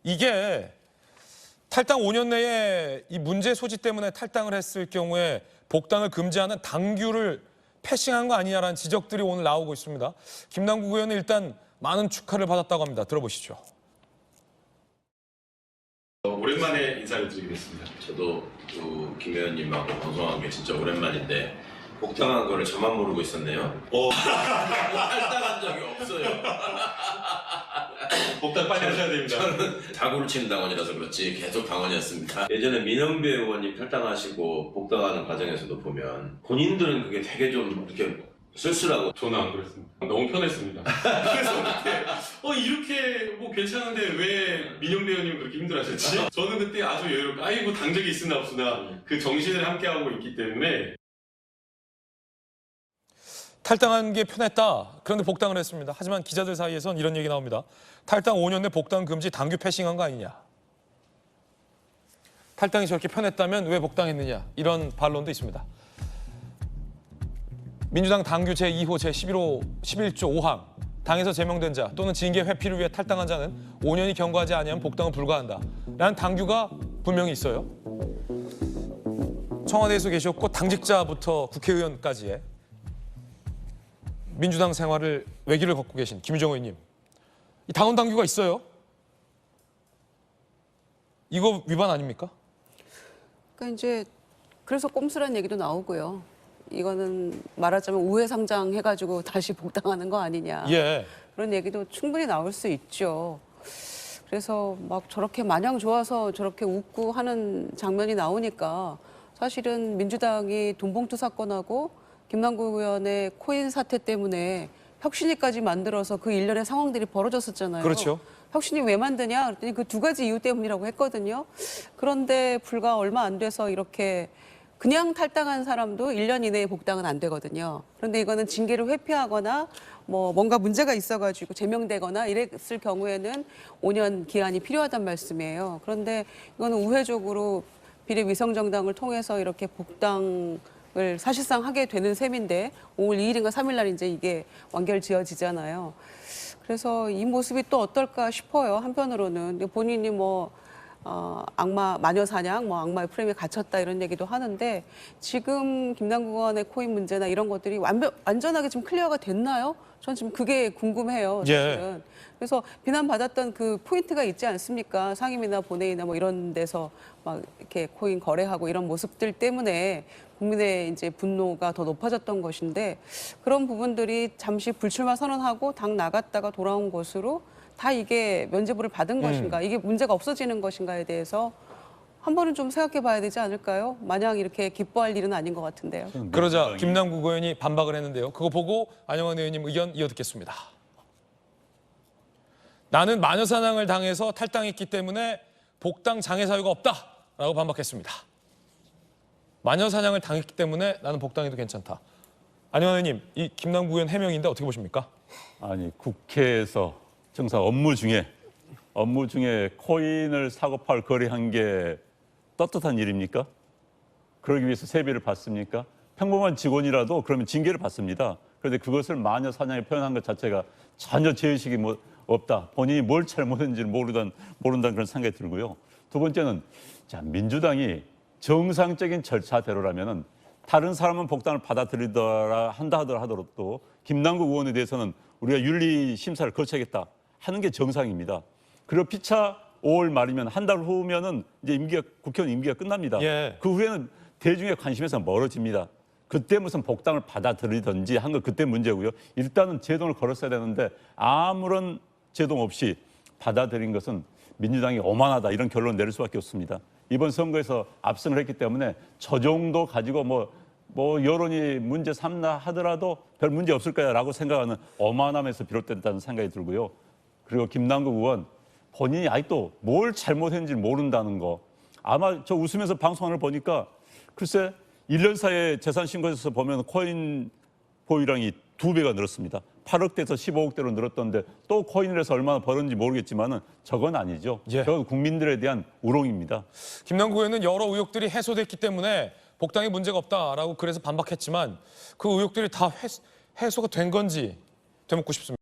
이게 탈당 5년 내에 이 문제 소지 때문에 탈당을 했을 경우에 복당을 금지하는 당규를 패싱한 거 아니냐라는 지적들이 오늘 나오고 있습니다. 김남국 의원은 일단 많은 축하를 받았다고 합니다. 들어보시죠. 오랜만에 인사를 드리겠습니다. 저도 김 의원님하고 방송한 게 진짜 오랜만인데 복당한 거를 저만 모르고 있었네요. 탈당한 적이 없어요. 복당 빨리 하셔야 됩니다. 저는 다구를 치는 당원이라서 그렇지 계속 당원이었습니다. 예전에 민영배 의원님 탈당하시고 복당하는 과정에서도 보면 본인들은 그게 되게 좀 이렇게 쓸쓸하고 저는 안 그랬습니다. 너무 편했습니다. 그래서 이렇게 뭐 괜찮은데 왜 민영배 의원님 그렇게 힘들어하셨지? 저는 그때 아주 여유롭고 아이고 당적이 있으나 없으나 그 정신을 함께하고 있기 때문에 탈당한 게 편했다. 그런데 복당을 했습니다. 하지만 기자들 사이에선 이런 얘기 나옵니다. 탈당 5년 내 복당 금지 당규 패싱한 거 아니냐. 탈당이 저렇게 편했다면 왜 복당했느냐. 이런 반론도 있습니다. 민주당 당규 제2호 제11조 5항 당에서 제명된 자 또는 징계 회피를 위해 탈당한 자는 5년이 경과하지 아니하면 복당은 불가한다. 라는 당규가 분명히 있어요. 청와대에서 계셨고 당직자부터 국회의원까지의 민주당 생활을 외길을 걷고 계신 김유정 의원님. 이 당원 당규가 있어요. 이거 위반 아닙니까? 그러니까 이제 그래서 꼼수란 얘기도 나오고요. 이거는 말하자면 우회상장해가지고 다시 복당하는 거 아니냐. 예. 그런 얘기도 충분히 나올 수 있죠. 그래서 막 저렇게 마냥 좋아서 저렇게 웃고 하는 장면이 나오니까 사실은 민주당이 돈봉투 사건하고 김남국 의원의 코인 사태 때문에 혁신위까지 만들어서 그 일련의 상황들이 벌어졌었잖아요. 그렇죠. 혁신이 왜 만드냐? 그랬더니 그 두 가지 이유 때문이라고 했거든요. 그런데 불과 얼마 안 돼서 이렇게 그냥 탈당한 사람도 1년 이내에 복당은 안 되거든요. 그런데 이거는 징계를 회피하거나 뭐 뭔가 문제가 있어가지고 제명되거나 이랬을 경우에는 5년 기한이 필요하단 말씀이에요. 그런데 이거는 우회적으로 비례위성정당을 통해서 이렇게 복당을 사실상 하게 되는 셈인데 5월 2일인가 3일 날 이제 이게 완결지어지잖아요. 그래서 이 모습이 또 어떨까 싶어요. 한편으로는 본인이 뭐 악마 마녀 사냥, 뭐 악마의 프레임에 갇혔다 이런 얘기도 하는데 지금 김남국 의원의 코인 문제나 이런 것들이 완전하게 지금 클리어가 됐나요? 전 지금 그게 궁금해요. 사실은. 예. 그래서 비난받았던 그 포인트가 있지 않습니까? 상임이나 본회의나 뭐 이런 데서 막 이렇게 코인 거래하고 이런 모습들 때문에 국민의 이제 분노가 더 높아졌던 것인데 그런 부분들이 잠시 불출마 선언하고 당 나갔다가 돌아온 것으로 다 이게 면죄부를 받은 것인가, 이게 문제가 없어지는 것인가에 대해서 한 번은 좀 생각해 봐야 되지 않을까요? 마냥 이렇게 기뻐할 일은 아닌 것 같은데요. 그러자 김남국 의원이 반박을 했는데요. 그거 보고 안영환 의원님 의견 이어듣겠습니다. 나는 마녀사냥을 당해서 탈당했기 때문에 복당 장애 사유가 없다라고 반박했습니다. 마녀사냥을 당했기 때문에 나는 복당해도 괜찮다. 안영환 의원님, 이 김남국 의원 해명인데 어떻게 보십니까? 아니 국회에서 정상 업무 중에 코인을 사고 팔 거래한 게 떳떳한 일입니까? 그러기 위해서 세배를 받습니까? 평범한 직원이라도 그러면 징계를 받습니다. 그런데 그것을 마녀 사냥에 표현한 것 자체가 전혀 죄의식이 없다. 본인이 뭘 잘못했는지를 모른다는 그런 생각이 들고요. 두 번째는 자, 민주당이 정상적인 절차대로라면은 다른 사람은 복당을 받아들이더라 한다 하더라도 김남국 의원에 대해서는 우리가 윤리 심사를 거쳐야겠다 하는 게 정상입니다. 그리고 피차 5월 말이면 한 달 후면은 이제 국회의원 임기가 끝납니다. 예. 그 후에는 대중의 관심에서 멀어집니다. 그때 무슨 복당을 받아들이든지 한 건 그때 문제고요. 일단은 제동을 걸었어야 되는데 아무런 제동 없이 받아들인 것은 민주당이 오만하다 이런 결론을 내릴 수밖에 없습니다. 이번 선거에서 압승을 했기 때문에 저 정도 가지고 뭐 여론이 문제 삼나 하더라도 별 문제 없을 거야라고 생각하는 오만함에서 비롯된다는 생각이 들고요. 그리고 김남국 의원 본인이 아직도 뭘 잘못했는지 모른다는 거. 아마 저 웃으면서 방송을 보니까 글쎄 1년 사이에 재산 신고에서 보면 코인 보유량이 2배가 늘었습니다. 8억대에서 15억대로 늘었던데 또 코인을 해서 얼마나 벌었는지 모르겠지만은 저건 아니죠. 예. 저건 국민들에 대한 우롱입니다. 김남국 의원은 여러 의혹들이 해소됐기 때문에 복당에 문제가 없다라고 그래서 반박했지만 그 의혹들이 다 해소가 된 건지 되묻고 싶습니다.